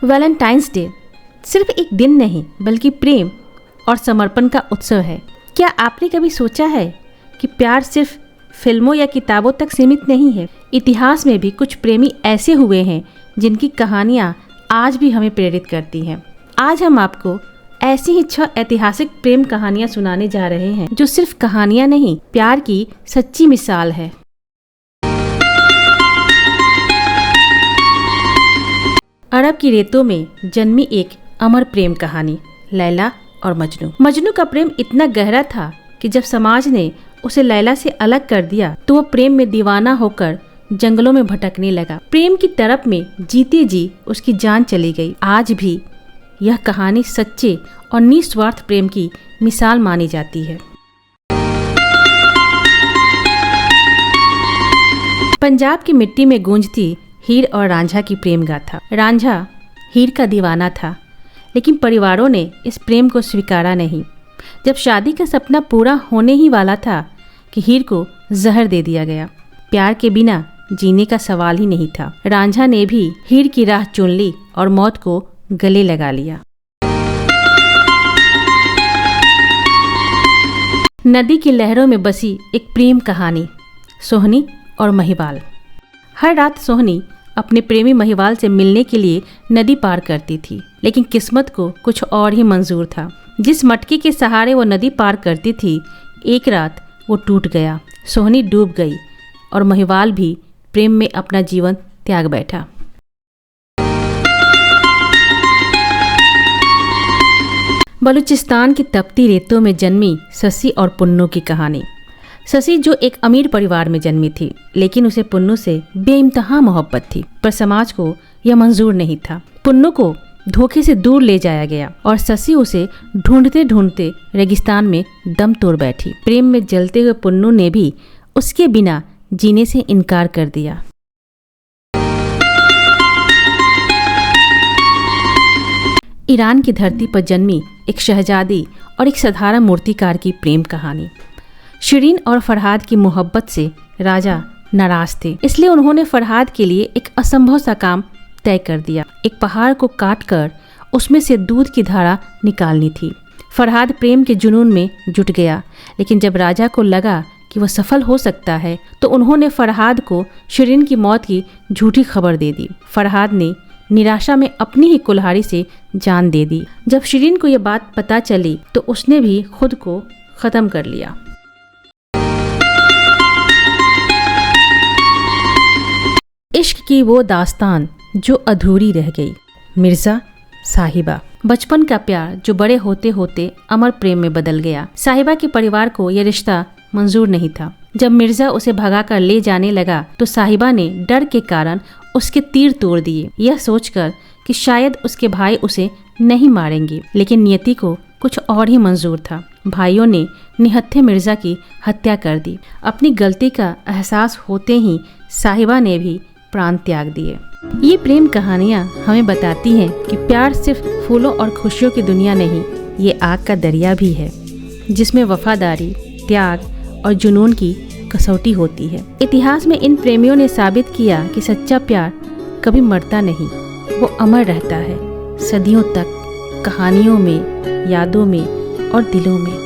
Valentine's day सिर्फ एक दिन नहीं बल्कि प्रेम और समर्पण का उत्सव है। क्या आपने कभी सोचा है कि प्यार सिर्फ फिल्मों या किताबों तक सीमित नहीं है? इतिहास में भी कुछ प्रेमी ऐसे हुए हैं जिनकी कहानियाँ आज भी हमें प्रेरित करती हैं। आज हम आपको ऐसी ही 6 ऐतिहासिक प्रेम कहानियाँ सुनाने जा रहे हैं जो सिर्फ कहानियाँ नहीं, प्यार की सच्ची मिसाल है। अरब की रेतों में जन्मी एक अमर प्रेम कहानी, लैला और मजनू। मजनू का प्रेम इतना गहरा था कि जब समाज ने उसे लैला से अलग कर दिया तो वो प्रेम में दीवाना होकर जंगलों में भटकने लगा। प्रेम की तड़प में जीते जी उसकी जान चली गई। आज भी यह कहानी सच्चे और निस्वार्थ प्रेम की मिसाल मानी जाती है। पंजाब की मिट्टी में गूंजती हीर और रांझा की प्रेम गाथा। रांझा हीर का दीवाना था, लेकिन परिवारों ने इस प्रेम को स्वीकारा नहीं। जब शादी का सपना पूरा होने ही वाला था कि हीर को जहर दे दिया गया। प्यार के बिना जीने का सवाल ही नहीं था। रांझा ने भी हीर की राह चुन ली और मौत को गले लगा लिया। नदी की लहरों में बसी एक प्रेम कहानी, सोहनी और महिवाल। हर रात सोहनी अपने प्रेमी महिवाल से मिलने के लिए नदी पार करती थी, लेकिन किस्मत को कुछ और ही मंजूर था। जिस मटकी के सहारे वो नदी पार करती थी, एक रात वो टूट गया। सोहनी डूब गई और महिवाल भी प्रेम में अपना जीवन त्याग बैठा। बलूचिस्तान की तपती रेतों में जन्मी शशि और पुन्नू की कहानी। शशि जो एक अमीर परिवार में जन्मी थी, लेकिन उसे पुन्नू से बेइंतहा मोहब्बत थी, पर समाज को यह मंजूर नहीं था। पुन्नू को धोखे से दूर ले जाया गया और शशि उसे ढूंढते ढूंढते रेगिस्तान में दम तोड़ बैठी। प्रेम में जलते हुए पुन्नू ने भी उसके बिना जीने से इनकार कर दिया। ईरान की धरती पर जन्मी एक शहजादी और एक साधारण मूर्तिकार की प्रेम कहानी। शिरीन और फरहाद की मोहब्बत से राजा नाराज थे, इसलिए उन्होंने फरहाद के लिए एक असंभव सा काम तय कर दिया। एक पहाड़ को काटकर उसमें से दूध की धारा निकालनी थी। फरहाद प्रेम के जुनून में जुट गया, लेकिन जब राजा को लगा कि वह सफल हो सकता है तो उन्होंने फरहाद को शिरीन की मौत की झूठी खबर दे दी। फरहाद ने निराशा में अपनी ही कुल्हाड़ी से जान दे दी। जब शिरीन को यह बात पता चली तो उसने भी खुद को खत्म कर लिया। इश्क की वो दास्तान जो अधूरी रह गई। मिर्जा साहिबा। बचपन का प्यार जो बड़े होते होते अमर प्रेम में बदल गया। साहिबा के परिवार को यह रिश्ता मंजूर नहीं था। जब मिर्जा उसे भगाकर ले जाने लगा तो साहिबा ने डर के कारण उसके तीर तोड़ दिए, यह सोचकर कि शायद उसके भाई उसे नहीं मारेंगे, लेकिन नियति को कुछ और ही मंजूर था। भाइयों ने निहत्थे मिर्जा की हत्या कर दी। अपनी गलती का एहसास होते ही साहिबा ने भी प्राण त्याग दिए। ये प्रेम कहानियाँ हमें बताती हैं कि प्यार सिर्फ फूलों और खुशियों की दुनिया नहीं, ये आग का दरिया भी है, जिसमें वफादारी, त्याग और जुनून की कसौटी होती है। इतिहास में इन प्रेमियों ने साबित किया कि सच्चा प्यार कभी मरता नहीं, वो अमर रहता है, सदियों तक, कहानियों में, यादों में और दिलों में।